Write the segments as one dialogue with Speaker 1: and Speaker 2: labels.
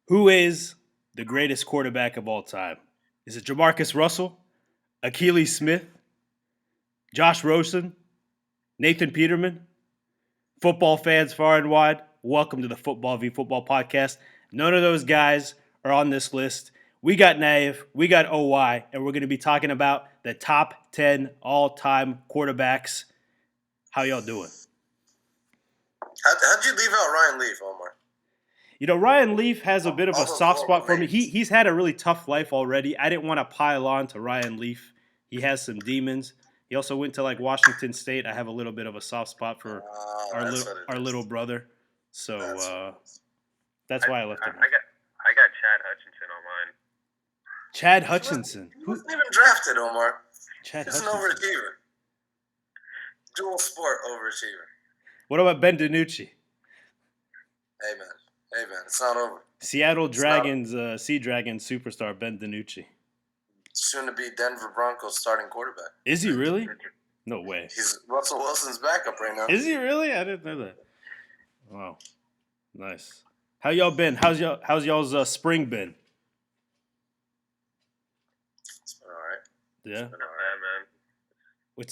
Speaker 1: Who is the greatest quarterback of all time? Is it Jamarcus Russell, Achilles Smith, Josh Rosen, Nathan Peterman? Football fans far and wide, welcome to the Football v Football podcast. None of those guys are on this list. We got Naive, we got OY, and we're going to be talking about the top 10 all-time quarterbacks. How y'all doing?
Speaker 2: How'd you leave out Ryan Leaf, Omar?
Speaker 1: You know, Ryan Leaf has a bit of a soft spot for me. He's had a really tough life already. I didn't want to pile on to Ryan Leaf. He has some demons. He also went to like Washington State. I have a little bit of a soft spot for our little brother. So that's why I left him.
Speaker 3: I got Chad Hutchinson on mine.
Speaker 1: Chad Hutchinson.
Speaker 2: He wasn't even drafted, Omar.
Speaker 1: Chad
Speaker 2: He's
Speaker 1: Hutchinson.
Speaker 2: an overachiever. Dual sport overachiever.
Speaker 1: What about Ben DiNucci?
Speaker 2: Hey man, it's not over.
Speaker 1: Seattle Dragons, Sea Dragons superstar Ben DiNucci.
Speaker 2: Soon to be Denver Broncos starting quarterback.
Speaker 1: Is he really? No way.
Speaker 2: He's Russell Wilson's backup right now.
Speaker 1: Is he really? I didn't know that. Wow, nice. How y'all been? How's y'all's spring been?
Speaker 2: It's been all right.
Speaker 1: Yeah.
Speaker 3: Not bad, man.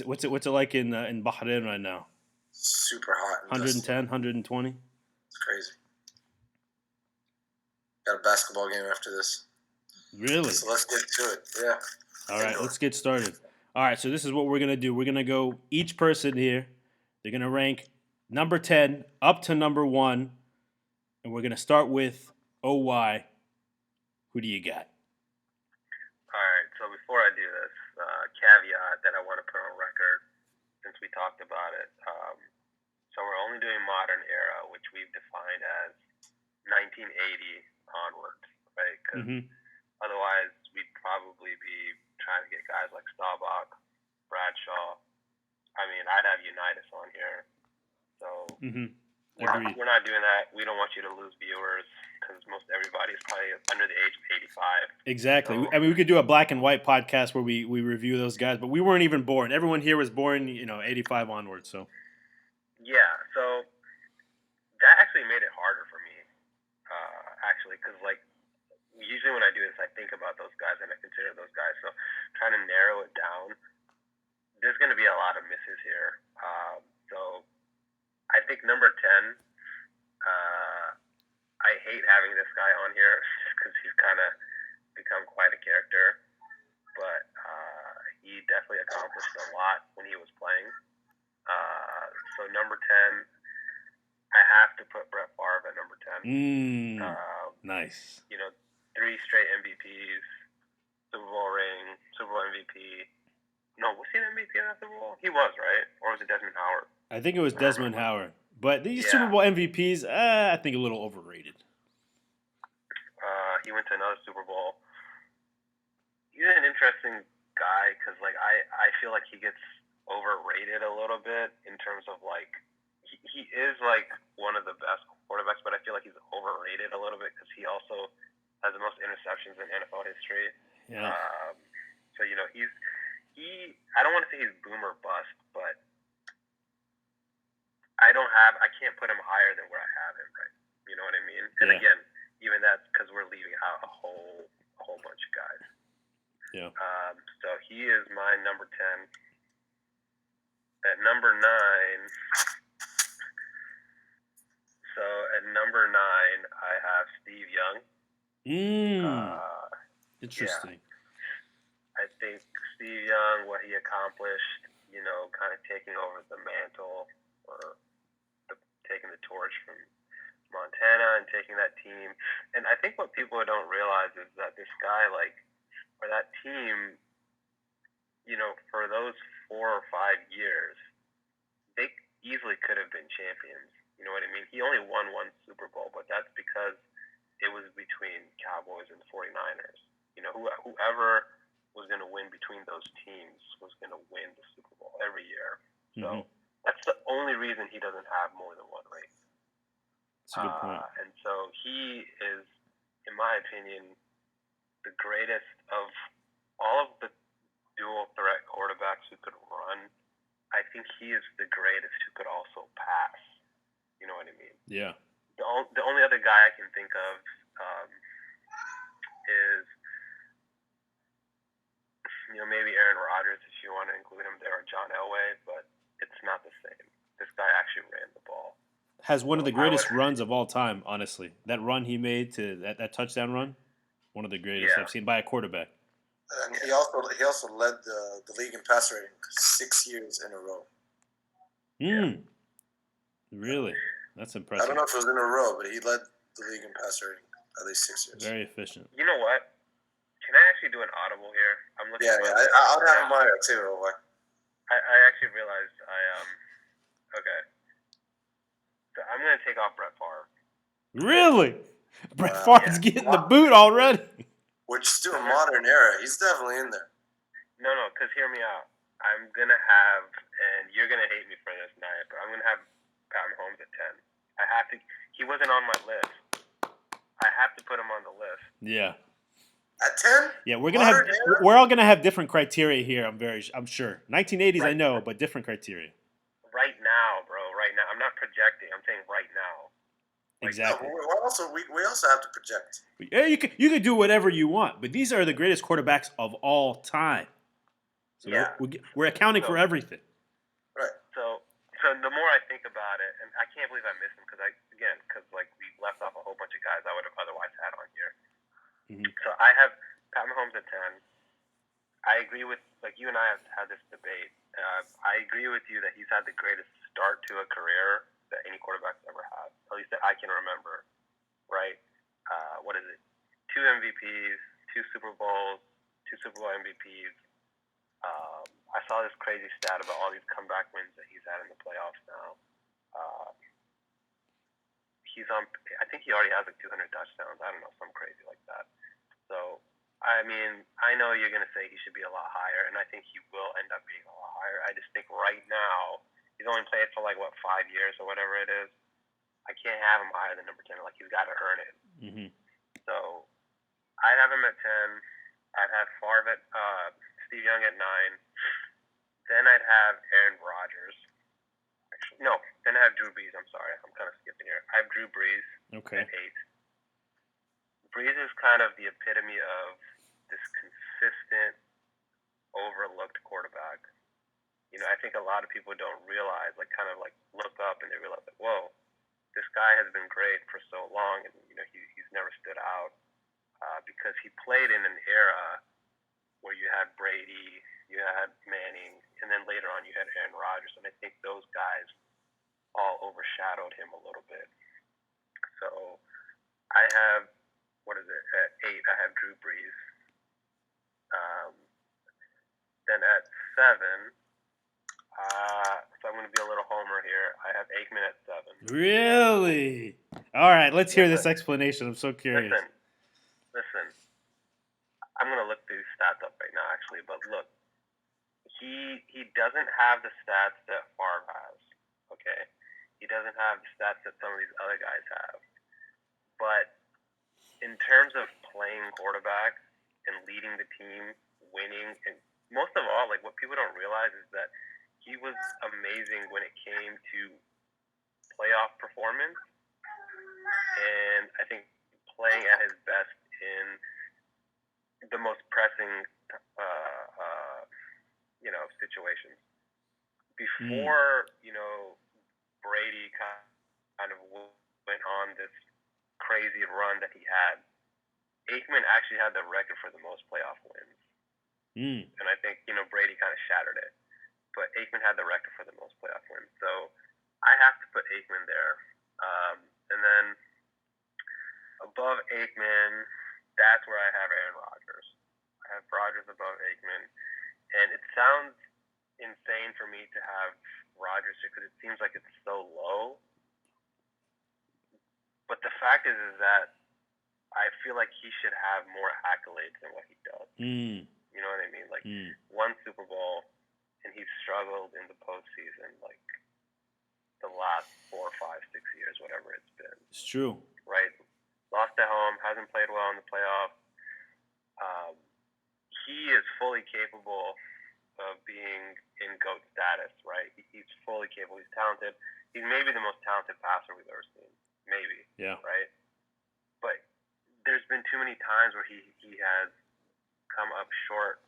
Speaker 1: What's it like in Bahrain right now?
Speaker 2: Super hot.
Speaker 1: 110, 120.
Speaker 2: It's crazy. Got a basketball game after this.
Speaker 1: Really?
Speaker 2: So let's get to it. Yeah.
Speaker 1: All right, let's get started. All right, so this is what we're going to do. We're going to go each person here. They're going to rank number 10 up to number 1. And we're going to start with OY. Who do you got?
Speaker 3: All right, so before I do this, caveat that I want to put on record, since we talked about it. So we're only doing modern era, which we've defined as 1980 onwards, right? Because otherwise, we'd probably be trying to get guys like Staubach, Bradshaw. I mean, I'd have Unitas on here. So we're not doing that. We don't want you to lose viewers because most everybody's probably under the age of 85.
Speaker 1: Exactly.
Speaker 3: So,
Speaker 1: I mean, we could do a black and white podcast where we review those guys, but we weren't even born. Everyone here was born, 85 onwards. So.
Speaker 3: Yeah. So that actually made it harder for me. Because like usually when I do this, I think about those guys and I consider those guys. So trying to narrow it down, there's going to be a lot of misses here. So I think number 10. I hate having this guy on here because he's kind of become quite a character, but he definitely accomplished a lot when he was playing. So number 10. I have to put Brett Favre at number 10.
Speaker 1: Nice.
Speaker 3: 3 straight MVPs, Super Bowl ring, Super Bowl MVP. No, was he an MVP in that Super Bowl? He was, right? Or was it Desmond Howard?
Speaker 1: I think it was Desmond Howard. But these Super Bowl MVPs, I think a little overrated.
Speaker 3: He went to another Super Bowl. He's an interesting guy because, like, I feel like he gets overrated a little bit in terms of, like, he is like one of the best quarterbacks, but I feel like he's overrated a little bit because he also has the most interceptions in NFL history.
Speaker 1: Yeah.
Speaker 3: So he. I don't want to say he's boomer bust, but I can't put him higher than where I have him. Right? You know what I mean? And again, even that's because we're leaving out a whole bunch of guys.
Speaker 1: Yeah.
Speaker 3: So he is my number 10. At number 9. So at number 9, I have Steve Young.
Speaker 1: Interesting.
Speaker 3: Yeah. I think Steve Young, what he accomplished, kind of taking over the mantle or taking the torch from Montana and taking that team. And I think what people don't realize is that this guy, or that team, for those 4 or 5 years, they easily could have been champions. You know what I mean? He only won 1 Super Bowl, but that's because it was between Cowboys and 49ers. Whoever was going to win between those teams was going to win the Super Bowl every year. So that's the only reason he doesn't have more than 1 ring.
Speaker 1: That's a good point.
Speaker 3: And so he is, in my opinion, the greatest of all of the dual threat quarterbacks who could run. I think he is the greatest who could also pass. You know what I mean?
Speaker 1: Yeah.
Speaker 3: The only other guy I can think of maybe Aaron Rodgers if you want to include him there, or John Elway, but it's not the same. This guy actually ran the ball.
Speaker 1: Has one of the greatest runs of all time, honestly. That run he made to that touchdown run, one of the greatest I've seen by a quarterback.
Speaker 2: And he also led the league in pass rating 6 years in a row.
Speaker 1: Really? That's impressive.
Speaker 2: I don't know if it was in a row, but he led the league in pass rating at least 6 years.
Speaker 1: Very efficient.
Speaker 3: You know what? Can I actually do an audible here? I'm looking.
Speaker 2: Yeah. I'll have mine too.
Speaker 3: I actually realized okay. So I'm gonna take off Brett Favre.
Speaker 1: Really? Brett Favre's getting the boot already.
Speaker 2: We're just doing modern era. He's definitely in there.
Speaker 3: No, because hear me out. I'm gonna have, and you're gonna hate me for this, Nia, but I'm gonna have Pat Mahomes at 10. I have to. He wasn't on my list. I have to put him on the list.
Speaker 1: Yeah.
Speaker 2: At 10?
Speaker 1: Yeah, we're all gonna have different criteria here. I'm sure. 1980s,
Speaker 2: right.
Speaker 1: I know, but different criteria.
Speaker 3: Right now, bro. Right now. I'm not projecting. I'm saying right now.
Speaker 1: Exactly.
Speaker 2: No, we also have to project.
Speaker 1: Yeah, you can do whatever you want, but these are the greatest quarterbacks of all time. So we're accounting for everything.
Speaker 2: Right.
Speaker 3: So the more I think about it, and I can't believe I missed him because we left off a whole bunch of guys I would have otherwise had on here.
Speaker 1: Mm-hmm.
Speaker 3: So I have Pat Mahomes at 10. I agree with, you and I have had this debate. I agree with you that he's had the greatest start to a career that any quarterback's ever had, at least that I can remember, right? What is it? 2 MVPs, 2 Super Bowls, 2 Super Bowl MVPs. I saw this crazy stat about all these comeback wins that he's had in the playoffs now. He's on, I think he already has 200 touchdowns. I don't know, something crazy like that. So, I mean, I know you're going to say he should be a lot higher, and I think he will end up being a lot higher. I just think right now, he's only played for 5 years or whatever it is. I can't have him higher than number 10. He's got to earn it.
Speaker 1: Mm-hmm.
Speaker 3: So I'd have him at 10. I'd have Favre at Steve Young at 9. Then I'd have Aaron Rodgers. Actually, no. Then I have Drew Brees. I'm sorry. I'm kind of skipping here. I have Drew Brees at 8. Brees is kind of the epitome of this consistent, overlooked quarterback. I think a lot of people don't realize, look up and they realize that, whoa, this guy has been great for so long, and he's never stood out because he played in an era where you had Brady, you had Manning, and then later on you had Aaron Rodgers, and I think those guys all overshadowed him a little bit. So I have, at 8 I have Drew Brees. Then at 7. So I'm going to be a little homer here. I have Aikman at 7.
Speaker 1: Really? All right, let's hear this explanation. I'm so curious.
Speaker 3: Listen. I'm going to look these stats up right now, actually. But look, he doesn't have the stats that Favre has. Okay, he doesn't have the stats that some of these other guys have. But in terms of playing quarterback and leading the team, winning, and most of all, what people don't realize is that he was amazing when it came to playoff performance, and I think playing at his best in the most pressing, situations. Before, Brady kind of went on this crazy run that he had, Aikman actually had the record for the most playoff wins. And I think, Brady kind of shattered it. But Aikman had the record for the most playoff wins. So I have to put Aikman there. And then above Aikman, that's where I have Aaron Rodgers. I have Rodgers above Aikman. And it sounds insane for me to have Rodgers because it seems like it's so low. But the fact is that I feel like he should have more accolades than what he does. You know what I mean? One Super Bowl, and he's struggled in the postseason the last 4, 5, 6 years, whatever it's been.
Speaker 1: It's true.
Speaker 3: Right? Lost at home, hasn't played well in the playoffs. He is fully capable of being in GOAT status, right? He's fully capable. He's talented. He's maybe the most talented passer we've ever seen. Maybe.
Speaker 1: Yeah.
Speaker 3: Right? But there's been too many times where he has come up short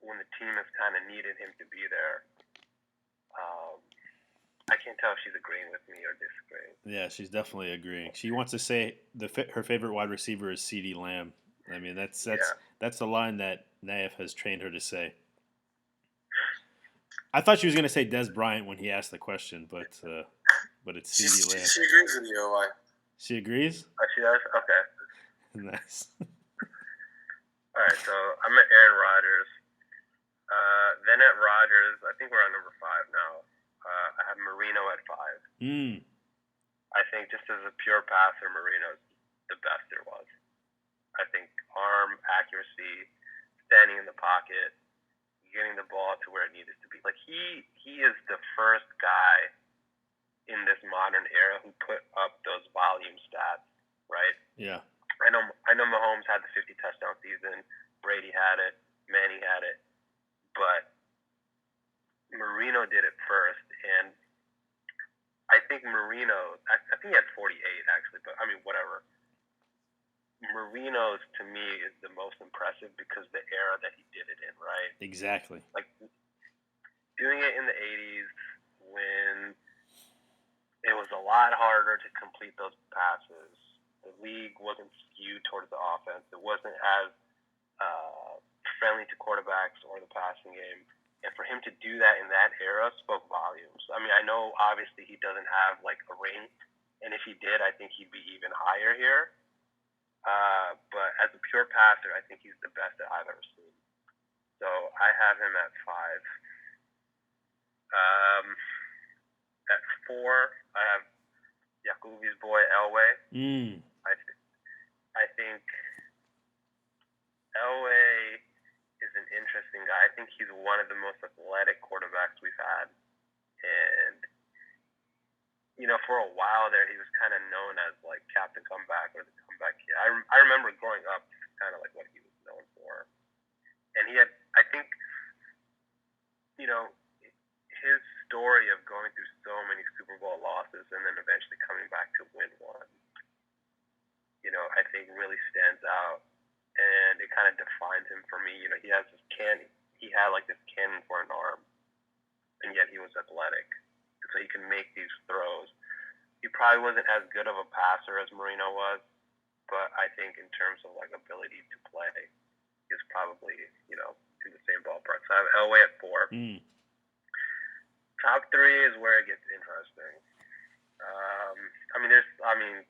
Speaker 3: when the team has kind of needed him to be there. I can't tell if she's agreeing with me or disagreeing.
Speaker 1: Yeah, she's definitely agreeing. She wants to say her favorite wide receiver is CeeDee Lamb. I mean, that's the line that Naif has trained her to say. I thought she was going to say Des Bryant when he asked the question, but it's CeeDee Lamb.
Speaker 2: She agrees with you, Elway.
Speaker 1: She agrees?
Speaker 3: Oh, she does? Okay.
Speaker 1: Nice.
Speaker 3: All right, so I'm at Aaron Rodgers. Then at Rodgers, I think we're on number 5 now. I have Marino at 5. I think just as a pure passer, Marino's the best there was. I think arm accuracy, standing in the pocket, getting the ball to where it needed to be. Like he is the first guy in this modern era who put up those volume stats, right?
Speaker 1: Yeah.
Speaker 3: I know Mahomes had the 50 touchdown season, Brady had it, Manning had it, but Marino did it first, and I think Marino, I think he had 48 actually, but I mean whatever. Marino's to me is the most impressive because the era that he did it in, right?
Speaker 1: Exactly.
Speaker 3: Like doing it in the 80s when it was a lot harder to complete those passes. The league wasn't skewed towards the offense. It wasn't as friendly to quarterbacks or the passing game. And for him to do that in that era spoke volumes. I mean, I know obviously he doesn't have like a ring, and if he did, I think he'd be even higher here. But as a pure passer, I think he's the best that I've ever seen. So I have him at 5. At 4, I have Yakubi's boy Elway. I think Elway is an interesting guy. I think he's one of the most athletic quarterbacks we've had. And, you know, for a while there, he was kind of known as, like, Captain Comeback or the comeback kid. I remember growing up, kind of like what he was known for. And he had, I think, you know, his story of going through so many Super Bowl losses and then eventually coming back to win one, you know, I think really stands out. And it kind of defines him for me. You know, he had like this cannon for an arm, and yet he was athletic. So he can make these throws. He probably wasn't as good of a passer as Marino was, but I think in terms of like ability to play, he's probably, you know, in the same ballpark. So I have Elway at 4. Top 3 is where it gets interesting.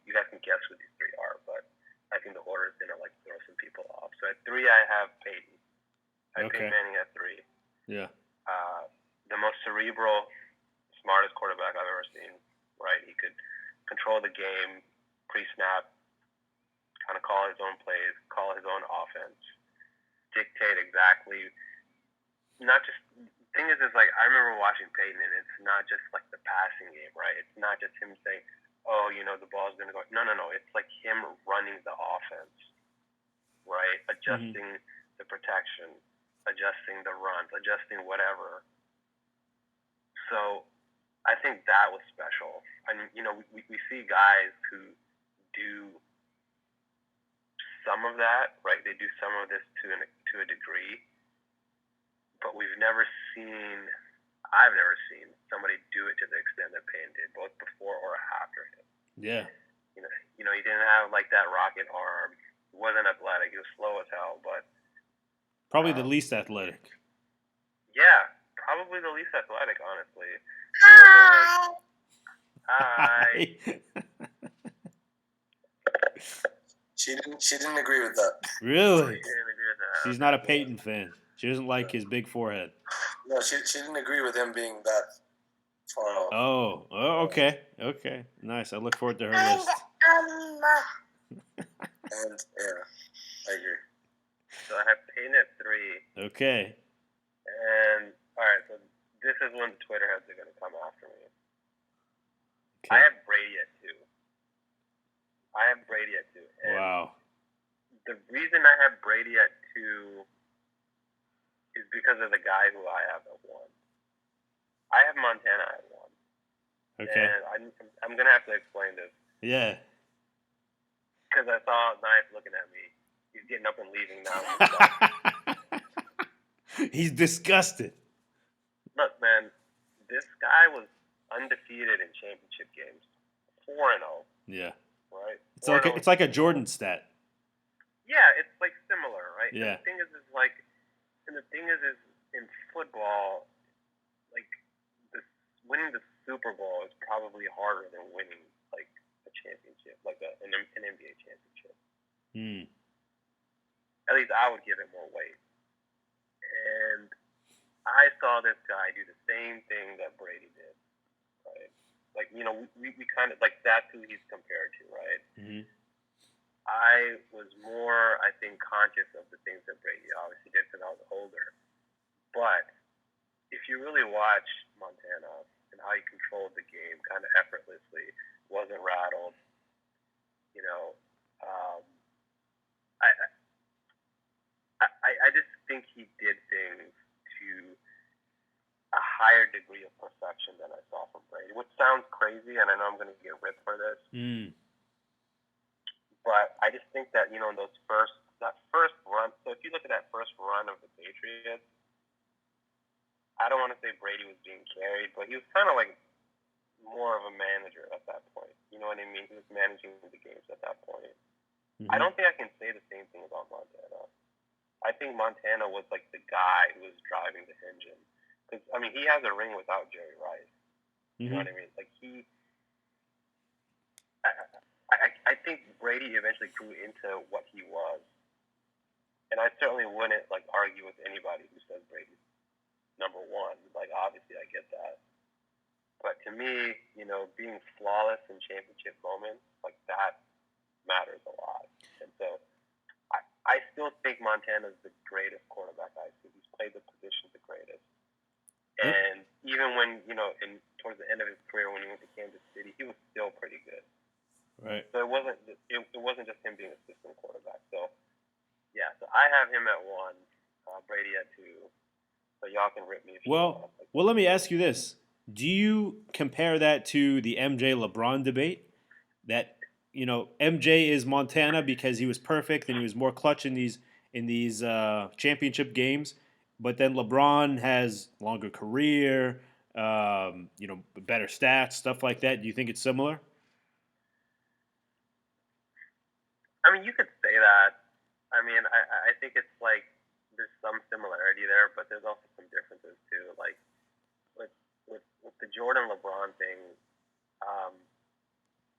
Speaker 3: You guys can guess who these 3 are, but I think the order is gonna like throw some people off. So at 3, I have Peyton. I have Peyton Manning at 3.
Speaker 1: Yeah.
Speaker 3: The most cerebral, smartest quarterback I've ever seen. Right? He could control the game, pre-snap, kind of call his own plays, call his own offense, dictate exactly. Not just. Thing is like I remember watching Peyton, and it's not just like the passing game, right? It's not just him saying, "Oh, you know, the ball's gonna go." No. It's like him running the offense, right? Adjusting the protection, adjusting the runs, adjusting whatever. So, I think that was special. I mean, you know, we see guys who do some of that, right? They do some of this to a degree. But I've never seen somebody do it to the extent that Payne did, both before or after him.
Speaker 1: Yeah.
Speaker 3: You know, he didn't have like that rocket arm. He wasn't athletic. He was slow as hell, but
Speaker 1: probably the least athletic.
Speaker 3: Yeah, probably the least athletic, honestly. Hi.
Speaker 2: She didn't agree with that.
Speaker 1: Really?
Speaker 3: She didn't agree with that.
Speaker 1: She's not a Peyton fan. She doesn't like his big forehead.
Speaker 2: No, she didn't agree with him being that far off.
Speaker 1: Oh, okay. Nice. I look forward to her list.
Speaker 2: And yeah, I agree.
Speaker 3: So I have Payton at 3.
Speaker 1: Okay.
Speaker 3: And all right, so this is when the Twitter heads are gonna come after me.
Speaker 1: Okay.
Speaker 3: I have Brady at 2. And
Speaker 1: wow.
Speaker 3: the reason I have Brady at 2 is because of the guy who I have at 1. I have Montana at 1.
Speaker 1: Okay.
Speaker 3: And I'm going to have to explain this.
Speaker 1: Yeah.
Speaker 3: Because I saw Knife looking at me. He's getting up and leaving now.
Speaker 1: He's disgusted.
Speaker 3: Look, man, this guy was undefeated in championship games, 4-0,
Speaker 1: Yeah.
Speaker 3: right?
Speaker 1: It's like a Jordan stat.
Speaker 3: Yeah, it's like similar, right?
Speaker 1: Yeah.
Speaker 3: And the thing is in football, like winning the Super Bowl is probably harder than winning like a championship, like an NBA championship.
Speaker 1: Hmm.
Speaker 3: At least I would give it more weight. And I saw this guy do the same thing that Brady did, right? Like, you know, we kind of, like, that's who he's compared to, right?
Speaker 1: Mm-hmm.
Speaker 3: I was more, I think, conscious of the things that Brady obviously did because I was older. But if you really watch Montana and how he controlled the game kind of effortlessly, wasn't rattled, you know, I just think he did things to a higher degree of perfection than I saw from Brady, which sounds crazy, and I know I'm going to get ripped for this. But I just think that, you know, in that first run, so if you look at that first run of the Patriots, I don't want to say Brady was being carried, but he was kind of like more of a manager at that point. You know what I mean? He was managing the games at that point. Mm-hmm. I don't think I can say the same thing about Montana. I think Montana was like the guy who was driving the engine. Because, I mean, he has a ring without Jerry Rice. You know what I mean? Like, I think Brady eventually grew into what he was. And I certainly wouldn't, like, argue with anybody who says Brady's number one. Like, obviously, I get that. But to me, you know, being flawless in championship moments, like, that matters a lot. And so I still think Montana's the greatest quarterback I've seen. He's played the position the greatest. And even when, you know, towards the end of his career, when he went to Kansas City, he was still pretty good.
Speaker 1: Right.
Speaker 3: So it wasn't just him being a system quarterback. So, yeah, so I have him at 1, Brady at 2. So y'all can rip me if you want.
Speaker 1: Well, let me ask you this. Do you compare that to the MJ LeBron debate? That, you know, MJ is Montana because he was perfect and he was more clutch in these championship games, but then LeBron has longer career, you know, better stats, stuff like that. Do you think it's similar?
Speaker 3: I mean, you could say that. I mean, I think it's like there's some similarity there, but there's also some differences too. Like with the Jordan LeBron thing,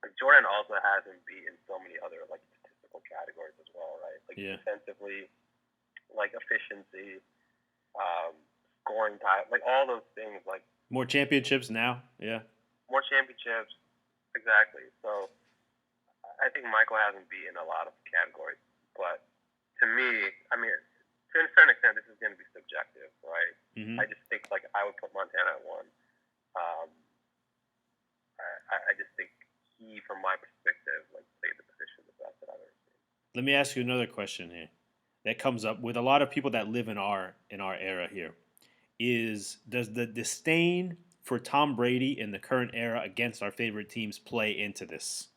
Speaker 3: like Jordan also has him beat in so many other like statistical categories as well, right? Like defensively, like efficiency, scoring time, like all those things. Like
Speaker 1: more championships now, yeah.
Speaker 3: More championships, exactly. So I think Michael hasn't beaten a lot of categories, but to me, I mean, to a certain extent, this is going to be subjective, right? Mm-hmm. I just think like I would put Montana at 1. I just think he, from my perspective, like played the position the best that I've ever seen.
Speaker 1: Let me ask you another question here that comes up with a lot of people that live in our era here. Does the disdain for Tom Brady in the current era against our favorite teams play into this?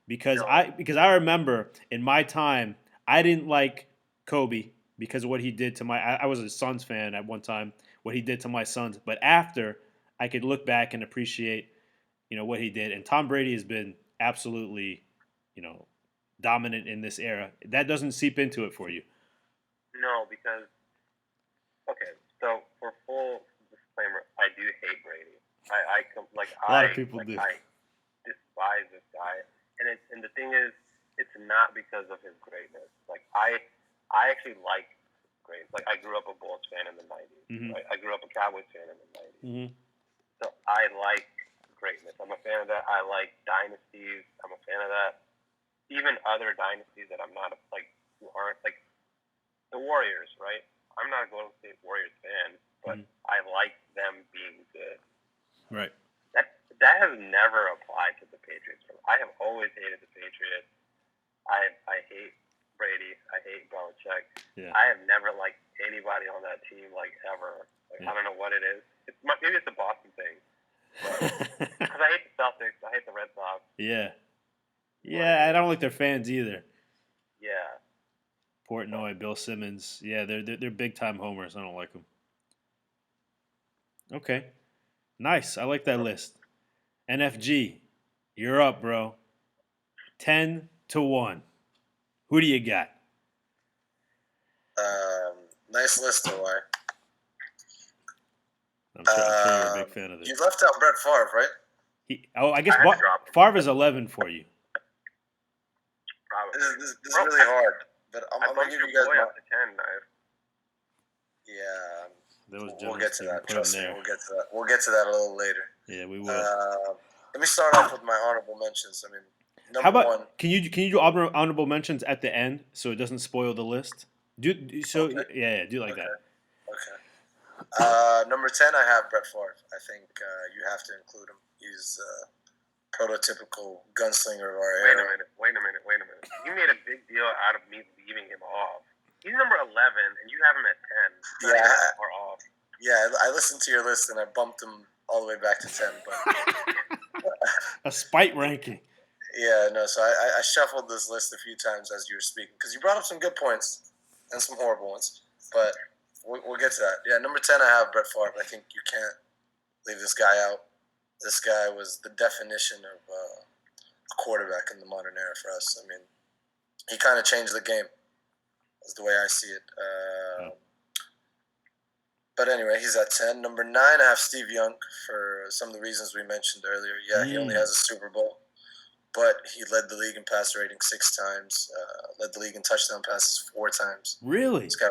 Speaker 1: Because I remember in my time I didn't like Kobe because of what he did to I was a Suns fan at one time, what he did to my Suns, but after I could look back and appreciate, you know, what he did, and Tom Brady has been absolutely, you know, dominant in this era. That doesn't seep into it for you.
Speaker 3: No, because so for full disclaimer, I do hate Brady.
Speaker 1: A lot of people do.
Speaker 3: I despise this guy. And the thing is, it's not because of his greatness. Like I actually like greatness. Like I grew up a Bulls fan in the '90s. Mm-hmm. Right? I grew up a Cowboys fan in the '90s. Mm-hmm. So I like greatness. I'm a fan of that. I like dynasties. I'm a fan of that. Even other dynasties that I'm not like who aren't like the Warriors. Right? I'm not a Golden State Warriors fan, but I like them being good.
Speaker 1: Right.
Speaker 3: That has never applied to the Patriots. I have always hated the Patriots. I hate Brady. I hate Belichick. Yeah. I have never liked anybody on that team like ever. Like, I don't know what it is. Maybe it's a Boston thing. Because I hate the Celtics. I hate the Red Sox.
Speaker 1: Yeah. Yeah, I don't like their fans either.
Speaker 3: Yeah.
Speaker 1: Portnoy, Bill Simmons. Yeah, they're big time homers. I don't like them. Okay, nice. I like that list. NFG, you're up, bro. 10-1. Who do you got?
Speaker 2: Nice list, Elway.
Speaker 1: I'm sure you're a big fan of this.
Speaker 2: You left out Brett Favre, right?
Speaker 1: I guess
Speaker 3: I had to drop him.
Speaker 1: Favre is 11 for you.
Speaker 3: Probably.
Speaker 2: This is really hard, but I'm
Speaker 3: I
Speaker 2: gonna
Speaker 3: bumped
Speaker 2: give
Speaker 3: your
Speaker 2: you guys
Speaker 3: boy
Speaker 2: my.
Speaker 3: up to 10.
Speaker 2: Yeah,
Speaker 1: That was
Speaker 2: we'll get
Speaker 1: generous
Speaker 2: to
Speaker 1: that you
Speaker 2: that.
Speaker 1: put him
Speaker 2: Trust me,
Speaker 1: there.
Speaker 2: we'll get to that. We'll get to that a little later.
Speaker 1: Yeah, we will.
Speaker 2: Let me start off with my honorable mentions. I mean,
Speaker 1: How
Speaker 2: number
Speaker 1: about
Speaker 2: one.
Speaker 1: can you do honorable mentions at the end so it doesn't spoil the list?
Speaker 2: Okay.
Speaker 1: Yeah, do like that.
Speaker 2: Okay. Number 10, I have Brett Favre. I think you have to include him. He's prototypical gunslinger of our
Speaker 3: Wait
Speaker 2: era.
Speaker 3: a minute. You made a big deal out of me leaving him off. He's number 11, and you have him at 10.
Speaker 2: Yeah.
Speaker 3: Far off.
Speaker 2: Yeah, I listened to your list and I bumped him all the way back to 10. But
Speaker 1: A spite ranking.
Speaker 2: yeah, no. So I shuffled this list a few times as you were speaking because you brought up some good points and some horrible ones. But we'll get to that. Yeah, number 10, I have Brett Favre. I think you can't leave this guy out. This guy was the definition of a quarterback in the modern era for us. I mean, he kind of changed the game, is the way I see it. But anyway, he's at 10. Number 9, I have Steve Young for some of the reasons we mentioned earlier. Yeah, he only has a Super Bowl, but he led the league in passer rating 6 times, led the league in touchdown passes 4 times.
Speaker 1: Really?
Speaker 2: This guy,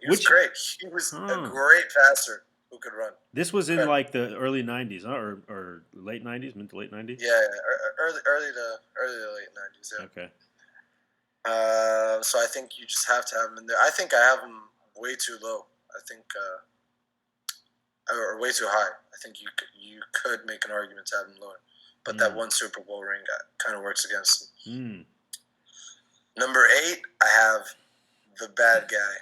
Speaker 2: he was great. He was a great passer who could run.
Speaker 1: This was in like the early 90s, huh? or late 90s, mid to late 90s?
Speaker 2: Yeah, early to late 90s, yeah.
Speaker 1: Okay.
Speaker 2: So I think you just have to have him in there. I think I have him way too low. I think, or way too high. I think you could make an argument to have him lower. But that one Super Bowl ring kind of works against him. Number 8, I have the bad guy,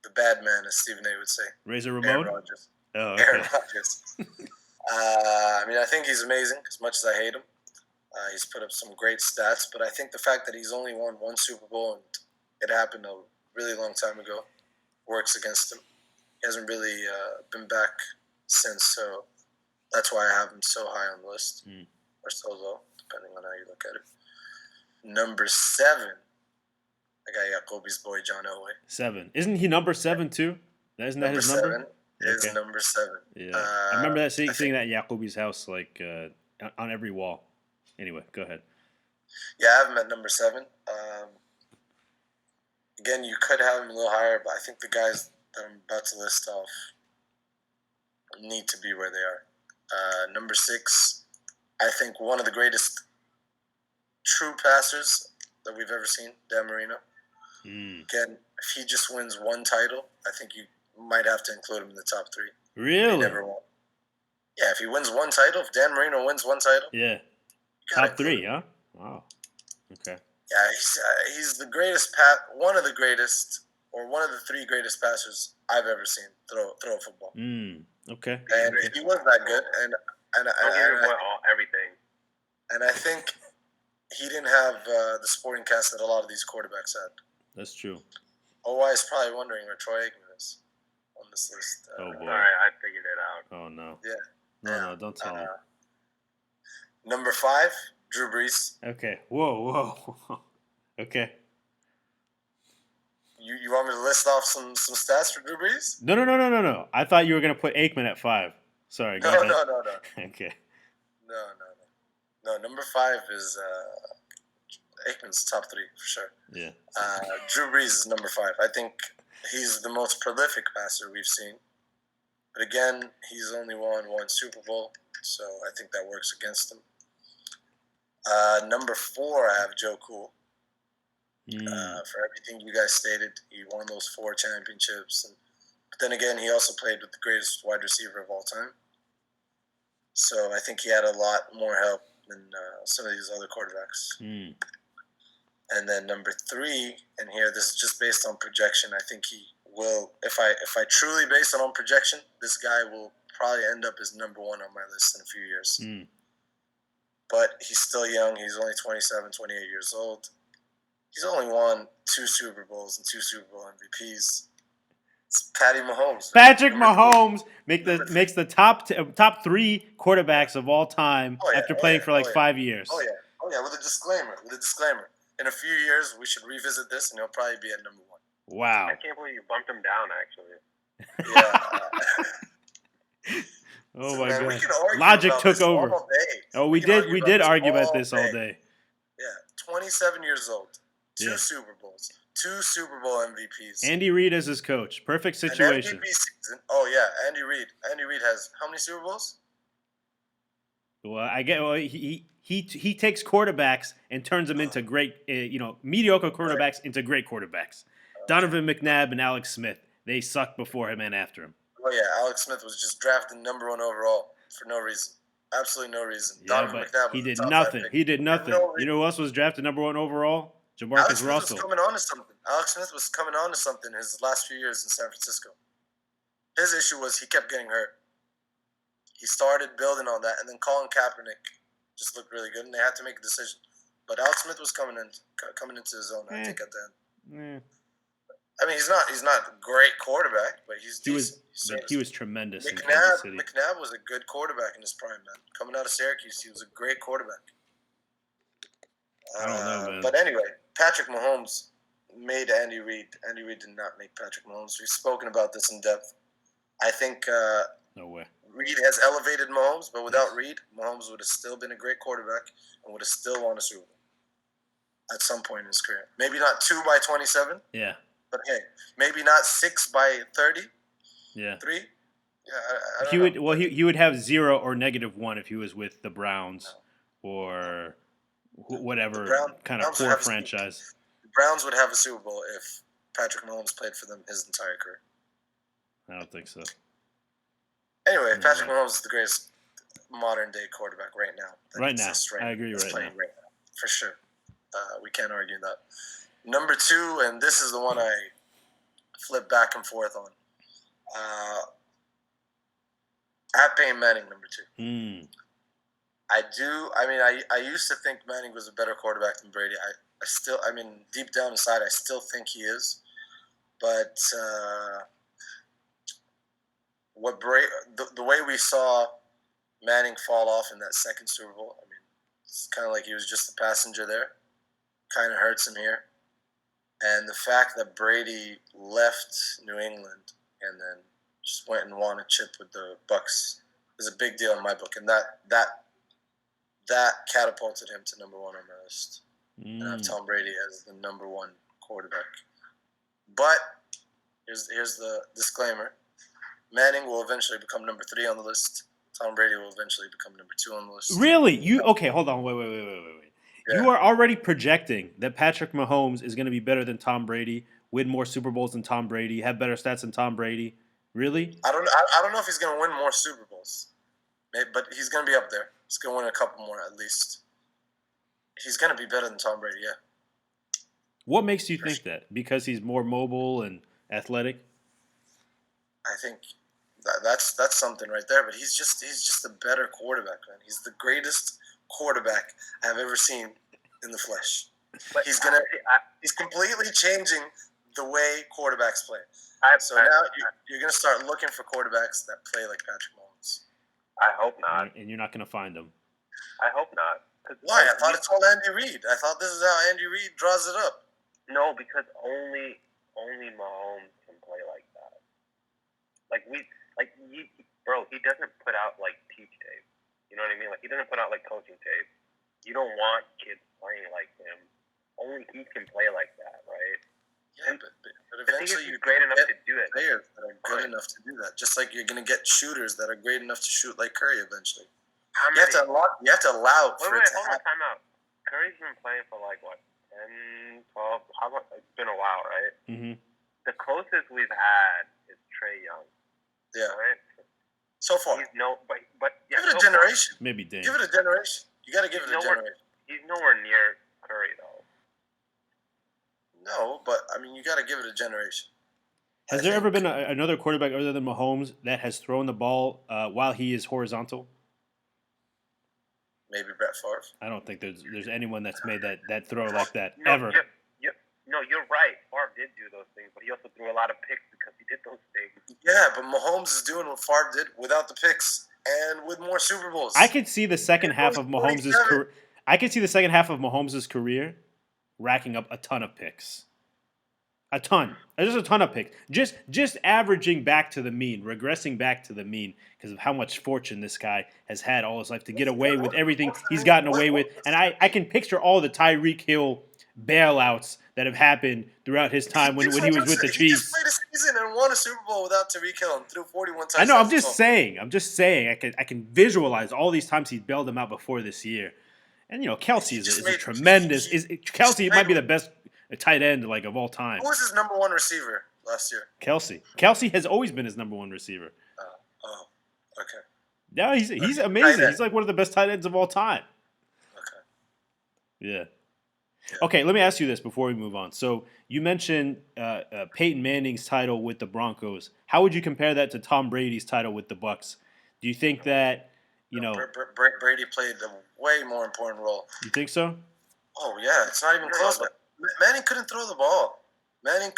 Speaker 2: the bad man, as Stephen A. would say.
Speaker 1: Razor Ramon?
Speaker 2: Aaron Rodgers.
Speaker 1: Oh, okay.
Speaker 2: Aaron Rodgers. I mean, I think he's amazing as much as I hate him. He's put up some great stats, but I think the fact that he's only won 1 Super Bowl and it happened a really long time ago works against him. He hasn't really been back since, so that's why I have him so high on the list, or so low, depending on how you look at it. Number 7, I got Jacoby's boy, John Elway.
Speaker 1: 7. Isn't he number 7 too? Isn't that his number?
Speaker 2: 7 is number 7.
Speaker 1: Yeah, I remember that seeing that at Jacoby's house, like on every wall. Anyway, go ahead.
Speaker 2: Yeah, I have him at number 7. Again, you could have him a little higher, but I think the guys that I'm about to list off need to be where they are. Number 6, I think one of the greatest true passers that we've ever seen, Dan Marino. Again, if he just wins 1 title, I think you might have to include him in the top 3.
Speaker 1: Really?
Speaker 2: He never won. Yeah, if he wins 1 title, if Dan Marino wins 1 title.
Speaker 1: Yeah. Top 3, huh? Wow. Okay.
Speaker 2: Yeah, he's the greatest one of the greatest, or one of the 3 greatest passers I've ever seen throw a football.
Speaker 1: Okay.
Speaker 2: And he was that good, and
Speaker 3: everything.
Speaker 2: And I think he didn't have the supporting cast that a lot of these quarterbacks had.
Speaker 1: That's true.
Speaker 2: OY is probably wondering where Troy Aikman is on this list.
Speaker 1: Oh boy!
Speaker 3: All right, I figured it out.
Speaker 1: Oh no!
Speaker 2: Yeah.
Speaker 1: No, don't tell me.
Speaker 2: Number 5, Drew Brees.
Speaker 1: Okay. Whoa. Okay.
Speaker 2: You want me to list off some stats for Drew Brees?
Speaker 1: No. I thought you were gonna put Aikman at 5. Sorry. Go ahead.
Speaker 2: No.
Speaker 1: Okay.
Speaker 2: No. Number 5 is Aikman's top 3 for sure.
Speaker 1: Yeah.
Speaker 2: Drew Brees is number 5. I think he's the most prolific passer we've seen. But again, he's only won 1 Super Bowl, so I think that works against him. Number 4, I have Joe Cool. For everything you guys stated, he won those 4 championships. But then again, he also played with the greatest wide receiver of all time. So I think he had a lot more help than some of these other quarterbacks. And then number 3, and here this is just based on projection. I think he will, if I truly base it on projection, this guy will probably end up as number 1 on my list in a few years. But he's still young. He's only 27, 28 years old. He's only won 2 Super Bowls and 2 Super Bowl MVPs. It's Patty Mahomes.
Speaker 1: Patrick
Speaker 2: Number
Speaker 1: Mahomes
Speaker 2: Number
Speaker 1: makes the top 3 quarterbacks of all time
Speaker 2: Oh, yeah.
Speaker 1: after
Speaker 2: Oh,
Speaker 1: playing
Speaker 2: yeah.
Speaker 1: for like
Speaker 2: Oh, yeah.
Speaker 1: 5 years.
Speaker 2: Oh, yeah. Oh, yeah, with a disclaimer. In a few years, we should revisit this, and he'll probably be at number 1.
Speaker 1: Wow.
Speaker 3: I can't believe you bumped him down, actually.
Speaker 2: Yeah.
Speaker 1: Oh
Speaker 2: So,
Speaker 1: my
Speaker 2: man, we
Speaker 1: God.
Speaker 2: can argue
Speaker 1: Logic
Speaker 2: about
Speaker 1: took
Speaker 2: this
Speaker 1: over.
Speaker 2: all day.
Speaker 1: Oh, we did argue about this all day.
Speaker 2: Yeah, 27 years old, 2
Speaker 1: Yeah.
Speaker 2: Super Bowls, 2 Super Bowl MVPs.
Speaker 1: Andy Reid as his coach. Perfect
Speaker 2: An
Speaker 1: situation.
Speaker 2: MVP season. Oh, yeah, Andy Reid. Andy Reid has how many Super Bowls?
Speaker 1: Well, I get. Well, he takes quarterbacks and turns them into great, mediocre quarterbacks into great quarterbacks. Donovan McNabb and Alex Smith. They sucked before him and after him.
Speaker 2: Oh yeah, Alex Smith was just drafted number 1 overall for no reason, absolutely no reason.
Speaker 1: Yeah,
Speaker 2: Donovan
Speaker 1: but
Speaker 2: McNabb was
Speaker 1: he
Speaker 2: the
Speaker 1: did
Speaker 2: top 5
Speaker 1: nothing.
Speaker 2: pick.
Speaker 1: He did nothing.
Speaker 2: No
Speaker 1: You know who else was drafted number 1 overall? Jamarcus
Speaker 2: Alex Smith
Speaker 1: Russell.
Speaker 2: was coming on to something. Alex Smith was coming on to something his last few years in San Francisco. His issue was he kept getting hurt. He started building on that, and then Colin Kaepernick just looked really good, and they had to make a decision. But Alex Smith was coming into his own, I think, at the end. I mean, he's not a great quarterback, but
Speaker 1: he was tremendous in Kansas
Speaker 2: McNabb,
Speaker 1: City.
Speaker 2: McNabb was a good quarterback in his prime, man. Coming out of Syracuse, he was a great quarterback.
Speaker 1: I don't know, man.
Speaker 2: But anyway, Patrick Mahomes made Andy Reid. Andy Reid did not make Patrick Mahomes. We've spoken about this in depth. I think
Speaker 1: No way.
Speaker 2: Reid has elevated Mahomes, but without Reid, Mahomes would have still been a great quarterback and would have still won a Super Bowl at some point in his career. Maybe not 2 by 27.
Speaker 1: Yeah.
Speaker 2: But hey, maybe not 6 by 30.
Speaker 1: Yeah.
Speaker 2: 3. Yeah, I don't know.
Speaker 1: He would have 0 or -1 if he was with the Browns or whatever kind of poor franchise.
Speaker 2: The Browns would have a Super Bowl if Patrick Mahomes played for them his entire career.
Speaker 1: I don't think so.
Speaker 2: Anyway, Patrick Mahomes is the greatest modern day quarterback right now.
Speaker 1: I agree right now.
Speaker 2: For sure. We can't argue that. Number 2, and this is the one I flip back and forth on. Peyton Manning, number 2. I used to think Manning was a better quarterback than Brady. Deep down inside, I still think he is. But the way we saw Manning fall off in that second Super Bowl, it's kind of like he was just a passenger there. Kind of hurts him here. And the fact that Brady left New England and then just went and won a chip with the Bucs is a big deal in my book, and that catapulted him to number 1 on my list. And I have Tom Brady as the number 1 quarterback. But here's the disclaimer: Manning will eventually become number 3 on the list. Tom Brady will eventually become number 2 on the list.
Speaker 1: Really? Okay, hold on. Wait. Yeah. You are already projecting that Patrick Mahomes is going to be better than Tom Brady, win more Super Bowls than Tom Brady, have better stats than Tom Brady. Really?
Speaker 2: I don't know if he's going to win more Super Bowls, but he's going to be up there. He's going to win a couple more at least. He's going to be better than Tom Brady, yeah.
Speaker 1: What makes you think that? Because he's more mobile and athletic?
Speaker 2: I think that's something right there. But he's just a better quarterback, man. He's the greatest quarterback I've ever seen in the flesh. But he's completely changing the way quarterbacks play. Now you're gonna start looking for quarterbacks that play like Patrick Mahomes.
Speaker 3: I hope not.
Speaker 1: And you're not gonna find them.
Speaker 3: I hope not.
Speaker 2: Why? I thought it's all Andy Reid. I thought this is how Andy Reid draws it up.
Speaker 3: No, because only Mahomes can play like that. He doesn't put out like teach tape. You know what I mean? Like, he doesn't put out like coaching tape. You don't want kids playing like him. Only he can play like that, right?
Speaker 2: Yeah, but eventually
Speaker 3: you're great enough to do it.
Speaker 2: Players that are good enough to do that. Just like you're going to get shooters that are great enough to shoot like Curry eventually. You have to allow for it to happen.
Speaker 3: Time out. Curry's been playing for like, what, 10, 12? It's been a while, right?
Speaker 1: Mm-hmm.
Speaker 3: The closest we've had is Trae Young.
Speaker 2: Yeah.
Speaker 3: Right?
Speaker 2: So far.
Speaker 3: Give it
Speaker 2: a generation.
Speaker 1: Maybe Dame.
Speaker 2: Give it a generation. You got to give it a generation.
Speaker 3: He's nowhere near Curry, though.
Speaker 2: No, but, you got to give it a generation.
Speaker 1: Has there ever been another quarterback other than Mahomes that has thrown the ball while he is horizontal?
Speaker 2: Maybe Brett Favre.
Speaker 1: I don't think there's anyone that's made that throw like that ever.
Speaker 3: Yep. threw a lot of picks because he did those things.
Speaker 2: Yeah, but Mahomes is doing what Favre did without the picks and with more Super Bowls.
Speaker 1: I could see the second half of Mahomes' career. I could see the second half of Mahomes' career racking up a ton of picks. A ton. Just a ton of picks. Just averaging back to the mean, regressing back to the mean because of how much fortune this guy has had all his life to get away with everything he's gotten away with. And I can picture all the Tyreek Hill bailouts that have happened throughout his time when he was with the Chiefs. He
Speaker 2: just played a season and won a Super Bowl without Tyreek Hill and threw 41 touchdowns.
Speaker 1: I know. I'm just saying. I can visualize all these times he bailed them out before this year. And Kelsey is a tremendous. Kelsey might be the best tight end of all time.
Speaker 2: Who was his number one receiver last year?
Speaker 1: Kelsey. Kelsey has always been his number one receiver.
Speaker 2: Okay.
Speaker 1: Yeah, he's amazing. He's like one of the best tight ends of all time.
Speaker 2: Okay.
Speaker 1: Yeah. Okay, let me ask you this before we move on. So you mentioned Peyton Manning's title with the Broncos. How would you compare that to Tom Brady's title with the Bucs? Do you think that
Speaker 2: Brady played a way more important role?
Speaker 1: You think so?
Speaker 2: Oh yeah, it's not even close. Manning couldn't throw the ball.
Speaker 1: But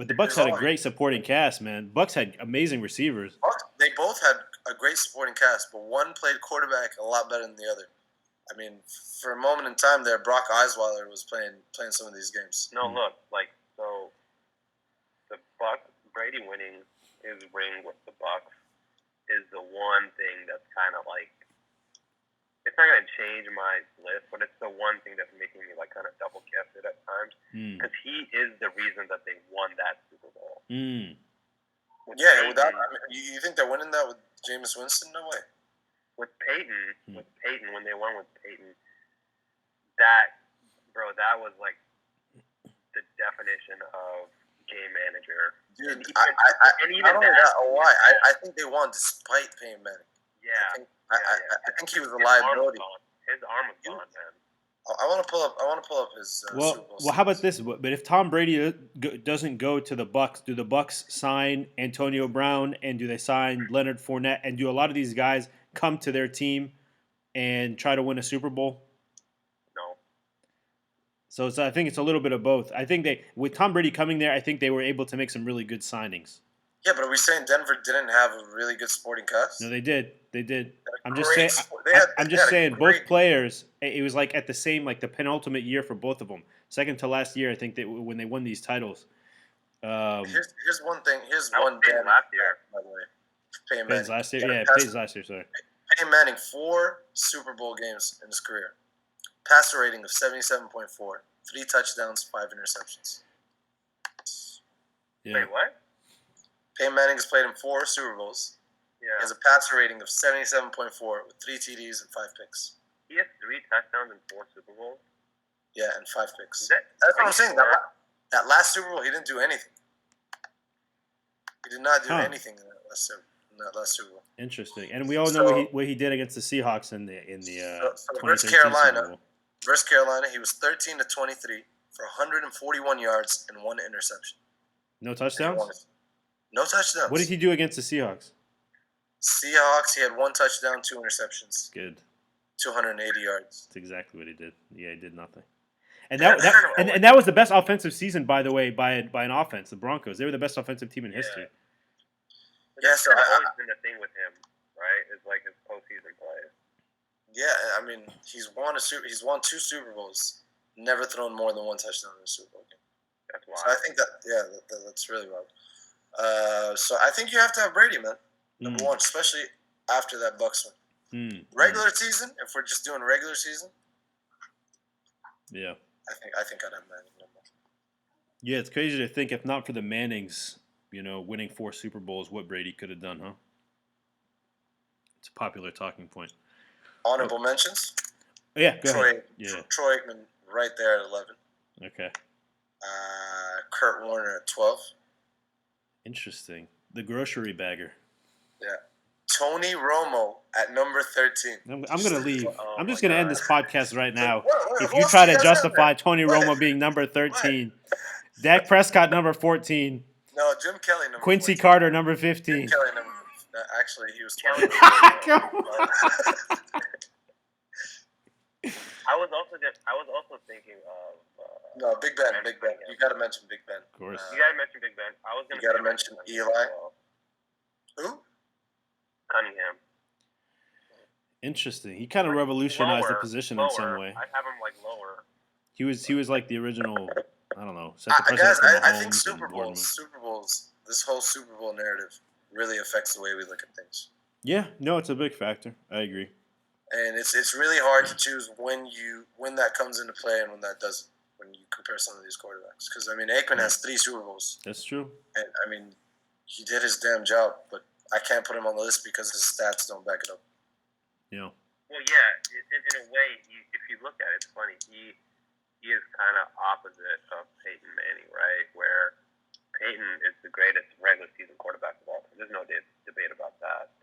Speaker 1: the Bucs had a great supporting cast, man. Bucs had amazing receivers.
Speaker 2: They both had a great supporting cast, but one played quarterback a lot better than the other. I mean, for a moment in time there, Brock Osweiler was playing some of these games.
Speaker 3: No, look, so the Brady winning his ring with the Bucs is the one thing that's kind of it's not going to change my list, but it's the one thing that's making me kind of double guess it at times because he is the reason that they won that Super Bowl.
Speaker 2: Yeah, you think they're winning that with Jameis Winston? No way.
Speaker 3: With Peyton, when they won with Peyton, that was the definition of game manager.
Speaker 2: Dude, I don't know why. I think they won despite Peyton Manning.
Speaker 3: Yeah.
Speaker 2: I think he was a liability.
Speaker 3: His arm was gone, man.
Speaker 2: I want to pull up his.
Speaker 1: Well, how about this? But if Tom Brady doesn't go to the Bucs, do the Bucs sign Antonio Brown and do they sign Leonard Fournette and do a lot of these guys come to their team and try to win a Super Bowl?
Speaker 3: No.
Speaker 1: So I think it's a little bit of both. I think with Tom Brady coming there, I think they were able to make some really good signings.
Speaker 2: Yeah, but are we saying Denver didn't have a really good sporting cast?
Speaker 1: No, they did. I'm just saying both players. It was at the same the penultimate year for both of them. Second to last year, I think that when they won these titles.
Speaker 2: Here's one thing. Here's
Speaker 3: that
Speaker 2: one
Speaker 3: Peyton last year.
Speaker 2: By the way, Peyton Manning.
Speaker 1: Last year, yeah, Peyton's last year. Sorry.
Speaker 2: Peyton Manning 4 Super Bowl games in his career. Passer rating of 77.4, 3 touchdowns, 5 interceptions.
Speaker 1: Yeah.
Speaker 3: Wait, what?
Speaker 2: Peyton Manning has played in 4 Super Bowls.
Speaker 3: Yeah.
Speaker 2: He has a passer rating of 77.4 with 3 TDs and 5 picks.
Speaker 3: He has 3 touchdowns in 4 Super Bowls?
Speaker 2: Yeah, and 5 picks.
Speaker 3: That's
Speaker 2: what I'm saying. That last Super Bowl, he didn't do anything. He did not do anything in that last Super Bowl.
Speaker 1: Interesting. And we all know what he did against the Seahawks in the 2013 Super Bowl.
Speaker 2: Versus Carolina, he was 13 to 23 for 141 yards and 1 interception.
Speaker 1: No touchdowns?
Speaker 2: No touchdowns.
Speaker 1: What did he do against the Seahawks?
Speaker 2: Seahawks, he had 1 touchdown, 2 interceptions.
Speaker 1: Good.
Speaker 2: 280 yards.
Speaker 1: That's exactly what he did. Yeah, he did nothing. And that was the best offensive season, by the way, by an offense. The Broncos, they were the best offensive team in history.
Speaker 3: Yeah, so that's always been the thing with him, right? It's his postseason play.
Speaker 2: Yeah, I mean, he's won 2 Super Bowls, never thrown more than 1 touchdown in a Super Bowl game.
Speaker 3: That's wild.
Speaker 2: So I think that's really wild. So I think you have to have Brady, man. Number 1, especially after that Bucs win. Regular season, if we're just doing regular season.
Speaker 1: Yeah.
Speaker 2: I think I'd have Manning number 1.
Speaker 1: Yeah, it's crazy to think if not for the Mannings, winning 4 Super Bowls, what Brady could have done, huh? It's a popular talking point.
Speaker 2: Honorable mentions?
Speaker 1: Yeah, go ahead.
Speaker 2: Troy Aikman right there at 11.
Speaker 1: Okay.
Speaker 2: Kurt Warner at 12.
Speaker 1: Interesting. The grocery bagger.
Speaker 2: Yeah. Tony Romo at number 13.
Speaker 1: I'm going to leave. I'm just going to end this podcast right now. If you try to justify Tony Romo being number 13, Dak Prescott number 14.
Speaker 2: No, Jim Kelly number
Speaker 1: Quincy
Speaker 2: 14.
Speaker 1: Carter number 15.
Speaker 2: Jim Kelly number. Actually, he was 20.
Speaker 3: I was also thinking of.
Speaker 2: No, Big Ben. You got to mention Big Ben.
Speaker 1: course.
Speaker 3: You gotta mention Big Ben. I was gonna.
Speaker 2: You gotta mention Eli. Who?
Speaker 3: Cunningham.
Speaker 1: Interesting. He kind of revolutionized the
Speaker 3: Lower,
Speaker 1: position
Speaker 3: lower.
Speaker 1: in some way.
Speaker 3: I have him like lower.
Speaker 1: He was like the original. I don't know. Set the
Speaker 2: Guys,
Speaker 1: precedent for
Speaker 2: I
Speaker 1: Mahomes
Speaker 2: think
Speaker 1: and Boardman.
Speaker 2: Super Bowls, this whole Super Bowl narrative really affects the way we look at things.
Speaker 1: Yeah, no, it's a big factor. I agree.
Speaker 2: And it's really hard to choose when that comes into play and when that doesn't. When you compare some of these quarterbacks, because I mean, Aikman has 3 Super Bowls.
Speaker 1: That's true.
Speaker 2: And I mean, he did his damn job, but I can't put him on the list because his stats don't back it up.
Speaker 1: Yeah.
Speaker 3: Well, yeah, in a way, if you look at it, it's funny. He is kind of opposite of Peyton Manning, right? Where Peyton is the greatest regular season quarterback of all time. There's no debate about that.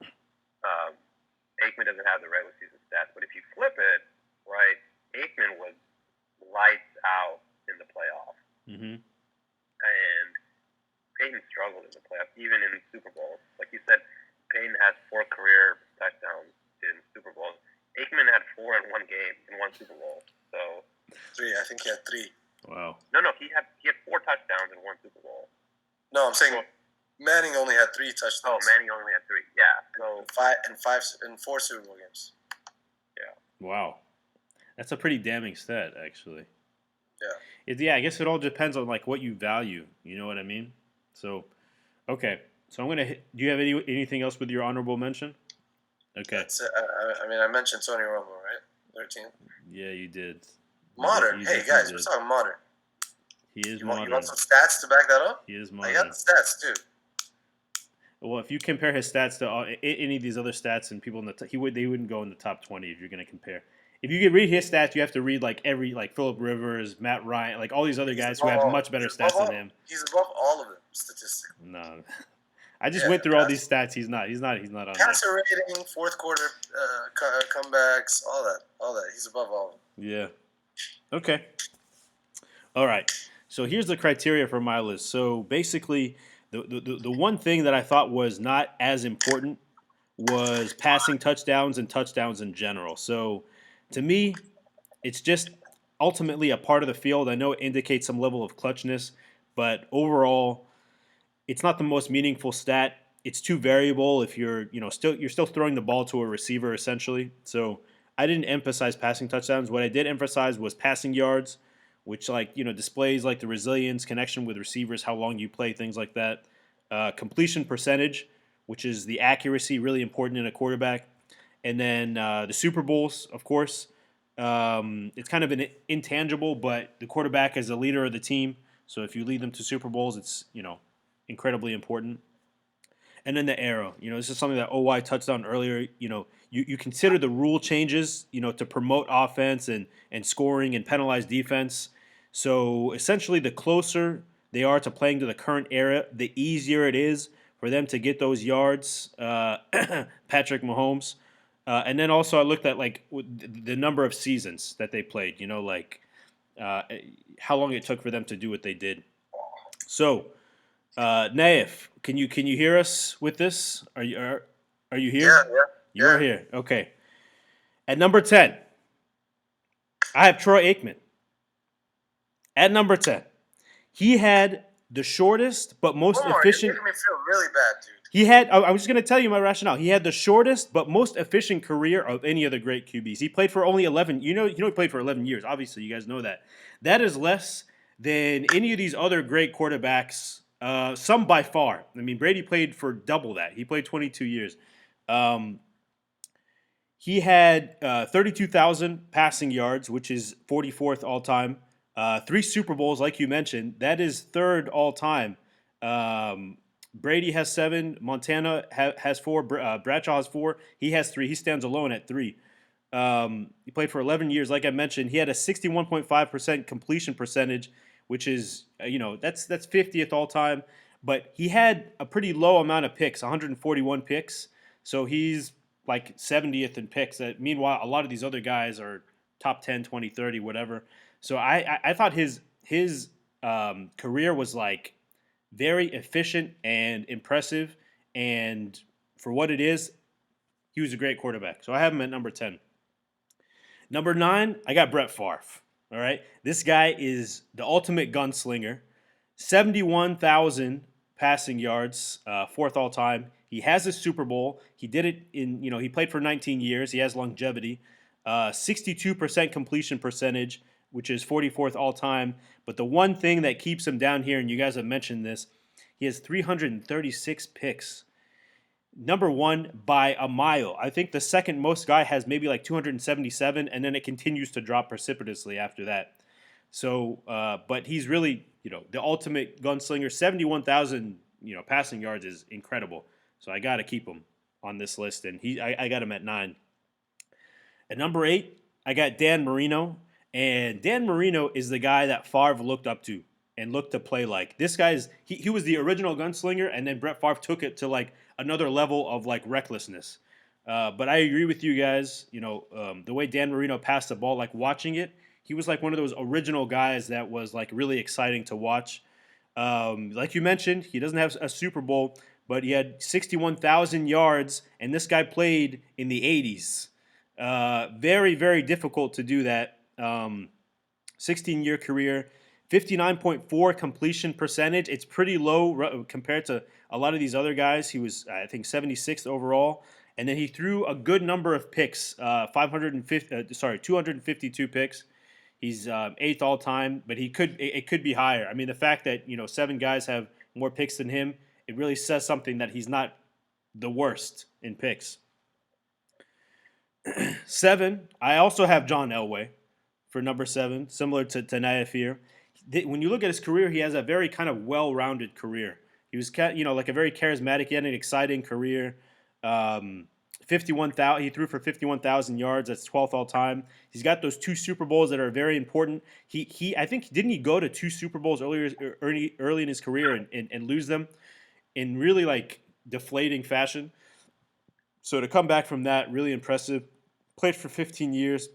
Speaker 3: Aikman doesn't have the regular season stats, but if you flip it, right, Aikman was lights out in the playoffs.
Speaker 1: Mm-hmm.
Speaker 3: And Peyton struggled in the playoffs, even in Super Bowls. Like you said, Peyton has 4 career touchdowns in Super Bowls. Aikman had 4 in one game in one Super Bowl. So
Speaker 2: 3. I think he had 3.
Speaker 1: Wow.
Speaker 3: no, he had 4 touchdowns in one Super Bowl.
Speaker 2: No, I'm saying Manning only had 3 touchdowns.
Speaker 3: Oh, Manning only had 3. Yeah. So
Speaker 2: in 4 Super Bowl games.
Speaker 3: yeah.
Speaker 1: Wow. That's a pretty damning stat, actually.
Speaker 2: Yeah.
Speaker 1: I guess it all depends on like what you value. You know what I mean? So, okay. So I'm gonna. Do you have anything else with your honorable mention? Okay.
Speaker 2: That's it. I mean, I mentioned Tony Romo, right? 13.
Speaker 1: Yeah, you did.
Speaker 2: Modern.
Speaker 1: You
Speaker 2: Hey
Speaker 1: definitely
Speaker 2: guys,
Speaker 1: did.
Speaker 2: we're talking modern.
Speaker 1: He is
Speaker 2: You
Speaker 1: modern.
Speaker 2: want some stats to back that up?
Speaker 1: He is
Speaker 2: I
Speaker 1: modern.
Speaker 2: got the stats too.
Speaker 1: Well, if you compare his stats to any of these other stats and people in the they wouldn't go in the top 20 if you're going to compare. If you could read his stats, you have to read like Phillip Rivers, Matt Ryan, like all these other guys who have much better stats than him.
Speaker 2: He's above all of them statistically.
Speaker 1: No, I just went through all these stats. He's not on there.
Speaker 2: Passer rating, fourth quarter comebacks, all that. He's above all of them.
Speaker 1: Yeah. Okay. All right. So here's the criteria for my list. So basically, the one thing that I thought was not as important was passing touchdowns and touchdowns in general. So to me, it's just ultimately a part of the field. I know it indicates some level of clutchness, but overall, it's not the most meaningful stat. It's too variable if you're still throwing the ball to a receiver essentially. So I didn't emphasize passing touchdowns. What I did emphasize was passing yards, which displays like the resilience, connection with receivers, how long you play, things like that. Completion percentage, which is the accuracy, really important in a quarterback. And then the Super Bowls, of course. It's kind of an intangible, but the quarterback is the leader of the team. So if you lead them to Super Bowls, it's incredibly important. And then the arrow. This is something that OY touched on earlier. You consider the rule changes, to promote offense and scoring and penalize defense. So essentially, the closer they are to playing to the current era, the easier it is for them to get those yards. Patrick Mahomes. And then also I looked at like the number of seasons that they played. How long it took for them to do what they did. So, Naif, can you hear us with this? Are you here?
Speaker 2: Yeah.
Speaker 1: You are here. Okay. At number 10, I have Troy Aikman. At number 10, he had the shortest but most efficient.
Speaker 2: You're making me feel really bad, dude.
Speaker 1: He had. I was just going to tell you my rationale. He had the shortest but most efficient career of any of the great QBs. He played for only 11. He played for 11 years. Obviously, you guys know that. That is less than any of these other great quarterbacks. Some by far. I mean, Brady played for double that. He played 22 years. He had 32,000 passing yards, which is 44th all time. 3 Super Bowls, like you mentioned. That is 3rd all time. Brady has 7. Montana has 4. Bradshaw has 4. He has 3. He stands alone at 3. He played for 11 years. Like I mentioned, he had a 61.5% completion percentage, which is, that's 50th all time. But he had a pretty low amount of picks, 141 picks. So he's like 70th in picks. Meanwhile, a lot of these other guys are top 10, 20, 30, whatever. So I thought his career was like very efficient and impressive. And for what it is, he was a great quarterback. So I have him at number 10. Number 9, I got Brett Favre. All right. This guy is the ultimate gunslinger. 71,000 passing yards, fourth all time. He has a Super Bowl. He did it he played for 19 years. He has longevity. 62% completion percentage, which is 44th all time. But the one thing that keeps him down here, and you guys have mentioned this, he has 336 picks. Number one by a mile. I think the second most guy has maybe like 277, and then it continues to drop precipitously after that. So, but he's really, the ultimate gunslinger. 71,000, passing yards is incredible. So I got to keep him on this list, and I got him at 9. At number 8, I got Dan Marino, and Dan Marino is the guy that Favre looked up to and looked to play like. This guy's he was the original gunslinger, and then Brett Favre took it to like another level of like recklessness. But I agree with you guys. The way Dan Marino passed the ball, like watching it, he was like one of those original guys that was like really exciting to watch. Like you mentioned, he doesn't have a Super Bowl, but he had 61,000 yards, and this guy played in the 80s. Very, very difficult to do that. 16-year career, 59.4 completion percentage. It's pretty low compared to a lot of these other guys. He was, I think, 76th overall. And then he threw a good number of picks, 252 picks. He's 8th all time, but it could be higher. I mean, the fact that 7 guys have more picks than him, it really says something that he's not the worst in picks. 7, I also have John Elway for number 7, similar to Naifir. When you look at his career, he has a very kind of well-rounded career. He was, like a very charismatic, he had an exciting career. 51,000. He threw for 51,000 yards. That's 12th all time. He's got those 2 Super Bowls that are very important. I think didn't he go to 2 Super Bowls early in his career and lose them in really like deflating fashion. So to come back from that, really impressive. Played for 15 years.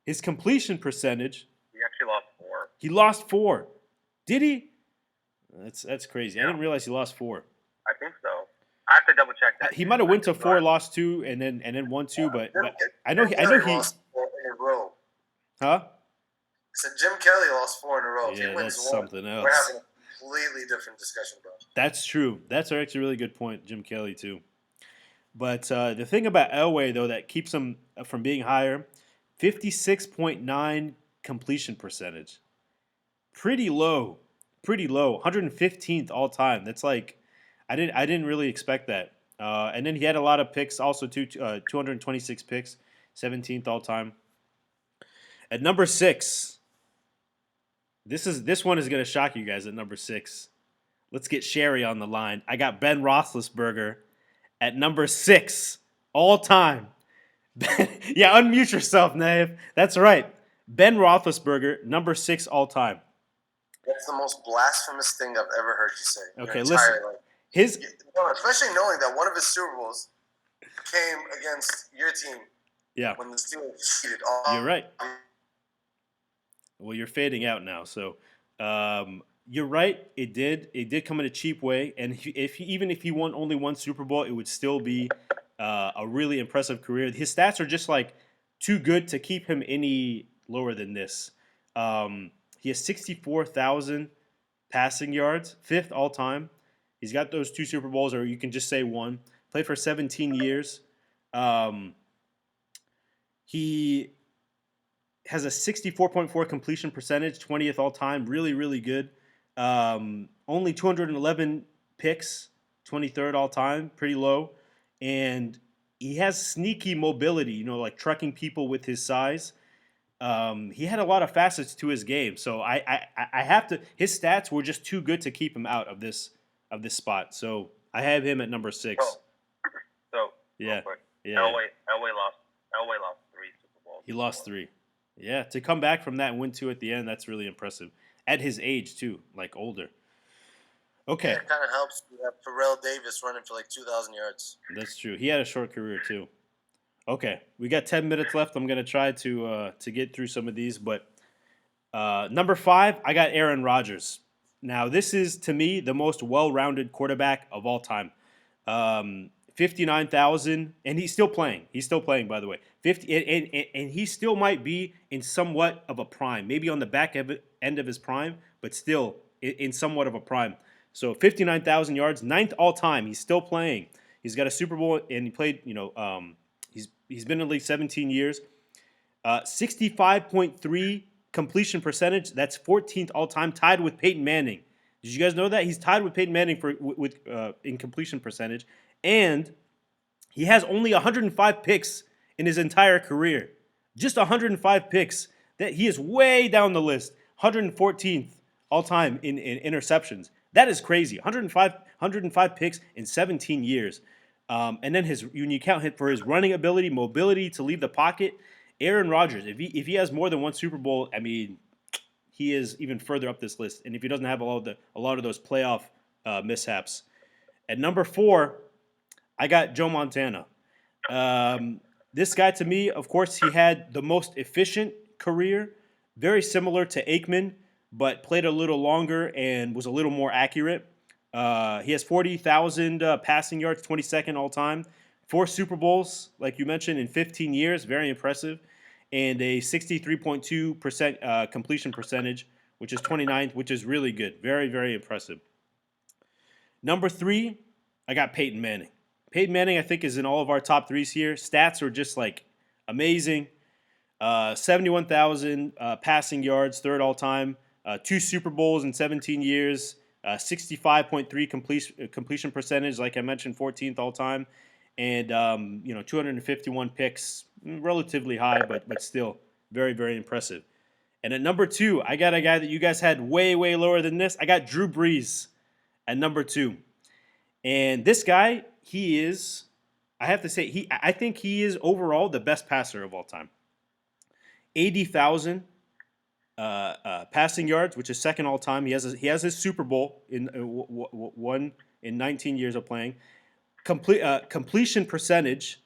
Speaker 1: His completion percentage.
Speaker 3: He actually lost 4.
Speaker 1: He lost 4. Did he? That's crazy.
Speaker 3: Yeah.
Speaker 1: I didn't realize he lost 4.
Speaker 3: I think so. I have to double check that.
Speaker 1: He might have went to 4, lost 2, and then won 2. But I know he
Speaker 2: lost 4 in a row.
Speaker 1: Huh?
Speaker 2: So Jim Kelly lost 4 in a row. If
Speaker 1: Yeah,
Speaker 2: he wins
Speaker 1: that's
Speaker 2: 1,
Speaker 1: something else.
Speaker 2: we're having a completely different discussion, bro.
Speaker 1: That's true. That's actually a really good point, Jim Kelly too. But the thing about Elway though that keeps him from being higher, 56.9 completion percentage. Pretty low. 115th all time. That's like I didn't really expect that. And then he had a lot of picks, also 226 picks, 17th all time. At number 6, this one is gonna shock you guys. At number 6, let's get Sherry on the line. I got Ben Roethlisberger at number 6 all time. Yeah, unmute yourself, Nave. That's right. Ben Roethlisberger, number 6 all time.
Speaker 2: That's the most blasphemous thing I've ever heard you say.
Speaker 1: Okay, listen.
Speaker 2: Especially knowing that one of his Super Bowls came against your team.
Speaker 1: Yeah.
Speaker 2: When the Steelers cheated.
Speaker 1: You're right. Well, you're fading out now, so you're right. It did come in a cheap way, and even if he won only one Super Bowl, it would still be a really impressive career. His stats are just like too good to keep him any lower than this. He has 64,000 passing yards, 5th all time. He's got those 2 Super Bowls, or you can just say 1. Played for 17 years. He has a 64.4 completion percentage, 20th all time. Really, really good. Only 211 picks, 23rd all time. Pretty low. And he has sneaky mobility, like trucking people with his size. He had a lot of facets to his game. So I have to. His stats were just too good to keep him out of this spot. So I have him at number 6.
Speaker 3: Oh. So
Speaker 1: yeah.
Speaker 3: Elway lost 3 Super Bowls.
Speaker 1: He lost 3. Yeah, to come back from that and win 2 at the end, that's really impressive. At his age, too, like older. Okay.
Speaker 2: Yeah, it kind of helps. We have Pharrell Davis running for like 2,000 yards.
Speaker 1: That's true. He had a short career, too. Okay, we got 10 minutes left. I'm going to try to get through some of these. But number 5, I got Aaron Rodgers. Now, this is, to me, the most well-rounded quarterback of all time. 59,000, and he's still playing. He's still playing, by the way. 50, and he still might be in somewhat of a prime, maybe on the back end of his prime, but still in somewhat of a prime. So 59,000 yards, ninth all time. He's still playing. He's got a Super Bowl, and he played. He's been in the league 17 years. 65.3 completion percentage. That's 14th all time, tied with Peyton Manning. Did you guys know that he's tied with Peyton Manning in completion percentage, and he has only 105 picks in his entire career. Just 105 picks. That he is way down the list. 114th all time in interceptions. That is crazy. 105 picks in 17 years. And then when you count him for his running ability, mobility to leave the pocket, Aaron Rodgers, if he has more than one Super Bowl, I mean, he is even further up this list. And if he doesn't have a lot of those playoff mishaps. At number 4, I got Joe Montana. This guy, to me, of course, he had the most efficient career, very similar to Aikman, but played a little longer and was a little more accurate. He has 40,000 passing yards, 22nd all time. 4 Super Bowls, like you mentioned, in 15 years, very impressive. And a 63.2% completion percentage, which is 29th, which is really good. Very, very impressive. Number 3, I got Peyton Manning. Peyton Manning, I think, is in all of our top 3s here. Stats are just like amazing. 71,000 passing yards, 3rd all time. 2 Super Bowls in 17 years. 65.3 completion percentage, like I mentioned, 14th all time. And 251 picks, relatively high, but still very, very impressive. And at number 2, I got a guy that you guys had way, way lower than this. I got Drew Brees at number 2. And this guy, he is, I have to say, I think he is overall the best passer of all time. 80,000 passing yards, which is 2nd all time. He has his Super Bowl in 19 years of playing. Completion percentage,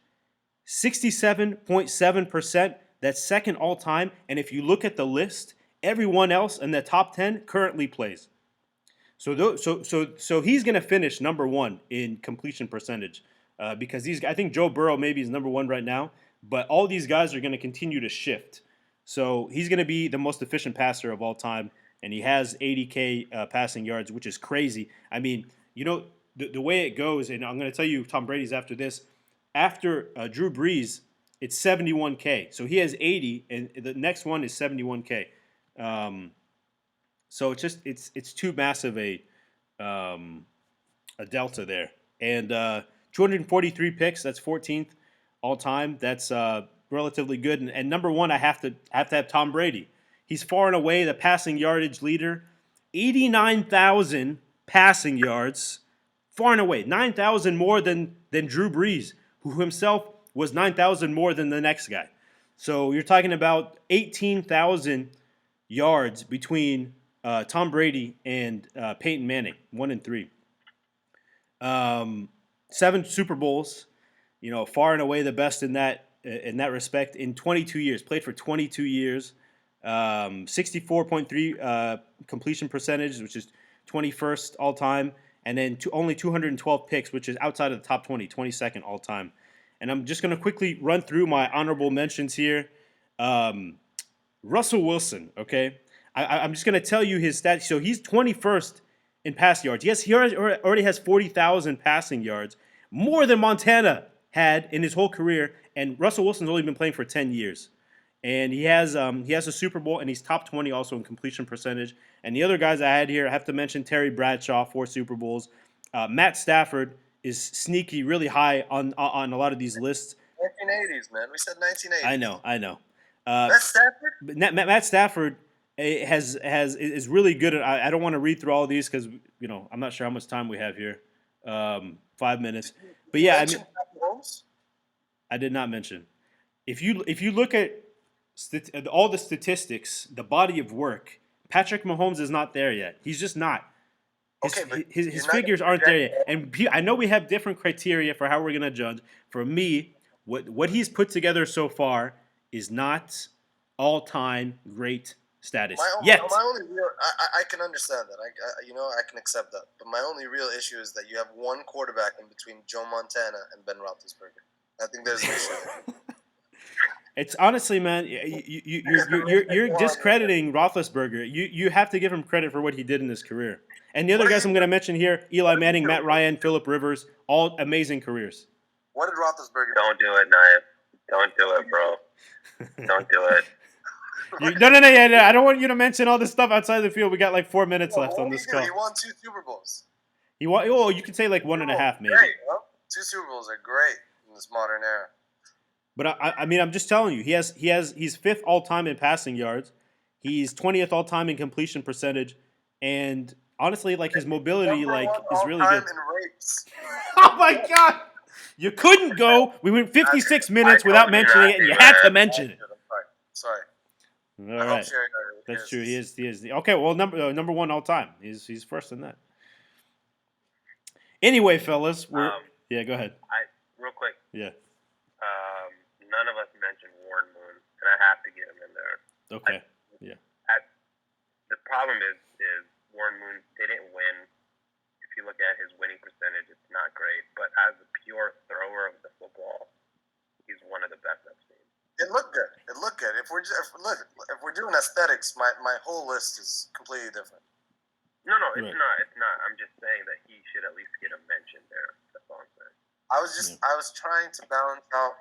Speaker 1: 67.7%. That's 2nd all time. And if you look at the list, everyone else in the top 10 currently plays. So he's going to finish number 1 in completion percentage because I think Joe Burrow maybe is number 1 right now, but all these guys are going to continue to shift. So he's going to be the most efficient passer of all time, and he has 80K passing yards, which is crazy. I mean, the way it goes, and I'm going to tell you Tom Brady's after this. After Drew Brees, it's 71K. So he has 80, and the next one is 71K. So it's too massive a delta there. And 243 picks, that's 14th all time. That's relatively good. And number 1, I have to have Tom Brady. He's far and away the passing yardage leader. 89,000 passing yards, far and away. 9,000 more than Drew Brees, who himself was 9,000 more than the next guy. So you're talking about 18,000 yards between Tom Brady and Peyton Manning, 1 and 3. 7 Super Bowls, far and away the best in that respect in 22 years. Played for 22 years. 64.3 completion percentage, which is 21st all time, and then only 212 picks, which is outside of the top 20, 22nd all time. And I'm just going to quickly run through my honorable mentions here. Russell Wilson, okay? I'm just going to tell you his stats. So he's 21st in pass yards. Yes, he already has 40,000 passing yards, more than Montana had in his whole career. And Russell Wilson's only been playing for 10 years. And he has a Super Bowl, and he's top 20 also in completion percentage. And the other guys I had here, I have to mention Terry Bradshaw, 4 Super Bowls. Matt Stafford is sneaky, really high on a lot of these lists.
Speaker 2: 1980s, man. We said 1980s.
Speaker 1: I know.
Speaker 2: Matt Stafford?
Speaker 1: Matt Stafford is really good. I don't want to read through all of these because I'm not sure how much time we have here. 5 minutes. But yeah, I did not mention. If you look at all the statistics, the body of work, Patrick Mahomes is not there yet. He's just not. His figures aren't there yet. And I know we have different criteria for how we're going to judge. For me, what he's put together so far is not all-time great status yet.
Speaker 2: My only real, I can understand that. I can accept that. But my only real issue is that you have one quarterback in between Joe Montana and Ben Roethlisberger. I think there's an issue.
Speaker 1: It's honestly, man, you're discrediting Roethlisberger. You have to give him credit for what he did in his career. And the other guys I'm going to mention here: Eli Manning, Matt Ryan, Phillip Rivers, all amazing careers.
Speaker 2: What did Roethlisberger?
Speaker 3: Don't do it, Naya. Don't do it, bro. Don't do it.
Speaker 1: No. Yeah, I don't want you to mention all this stuff outside the field. We got like 4 minutes left on this call.
Speaker 2: He won 2 Super Bowls.
Speaker 1: Oh, you could say like 1.5 maybe.
Speaker 2: Great, huh? 2 Super Bowls are great in this modern era.
Speaker 1: But I mean, I'm just telling you, he's 5th all time in passing yards. He's 20th all time in completion percentage, and honestly, like his mobility, like is really good. Oh my God! You couldn't go. We went 56 minutes without mentioning it, and you had to mention it.
Speaker 2: Sorry.
Speaker 1: All right, that's true. He is. Okay, well, number 1 all time. He's first in that. Anyway, fellas, yeah. Go ahead.
Speaker 3: Real quick.
Speaker 1: Yeah.
Speaker 3: None of us mentioned Warren Moon, and I have to get him in there.
Speaker 1: Okay. Yeah.
Speaker 3: The problem is Warren Moon, they didn't win. If you look at his winning percentage, it's not great. But as a pure thrower of the football, he's one of the best I've seen.
Speaker 2: It looked good. If we're doing aesthetics, my whole list is completely different.
Speaker 3: No, it's not. It's not. I'm just saying that he should at least get a mention there. That's all I'm saying.
Speaker 2: I was trying to balance out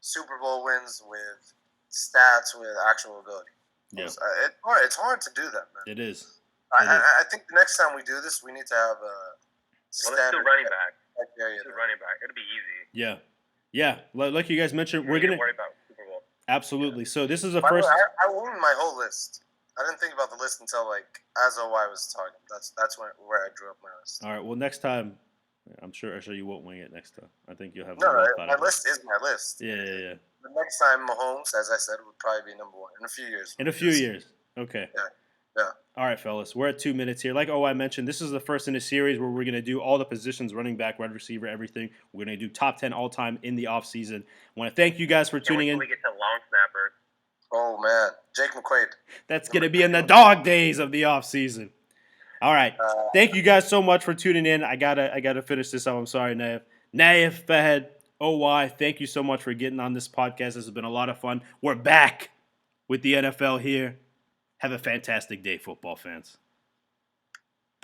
Speaker 2: Super Bowl wins with stats with actual ability.
Speaker 1: Yeah.
Speaker 2: It's hard to do that, man.
Speaker 1: It is.
Speaker 2: I think the next time we do this, we need to have a
Speaker 3: let's do running back.
Speaker 2: Let's do
Speaker 3: running back. It'll be easy.
Speaker 1: Yeah. Like you guys mentioned, we're gonna
Speaker 3: worry about Super Bowl.
Speaker 1: Absolutely. So this is the
Speaker 2: By
Speaker 1: first.
Speaker 2: the way, I ruined my whole list. I didn't think about the list until as OY was talking. That's where I drew up my list.
Speaker 1: All right. Well, next time, I'm sure you won't wing it next time. I think you'll have.
Speaker 2: My list is my list.
Speaker 1: Yeah.
Speaker 2: The next time Mahomes, as I said, would probably be number 1 in a few years.
Speaker 1: In a few years. Okay.
Speaker 2: Yeah.
Speaker 1: All right, fellas. We're at 2 minutes here. Like I mentioned, this is the first in a series where we're going to do all the positions, running back, wide receiver, everything. We're going to do top 10 all-time in the offseason. I want to thank you guys for tuning in.
Speaker 3: We get to long snappers.
Speaker 2: Oh, man. Jake McQuaid.
Speaker 1: That's going to be in the dog days of the offseason. All right. Thank you guys so much for tuning in. I gotta finish this up. I'm sorry, Naif. Naif, Fahed, OY, thank you so much for getting on this podcast. This has been a lot of fun. We're back with the NFL here. Have a fantastic day, football fans.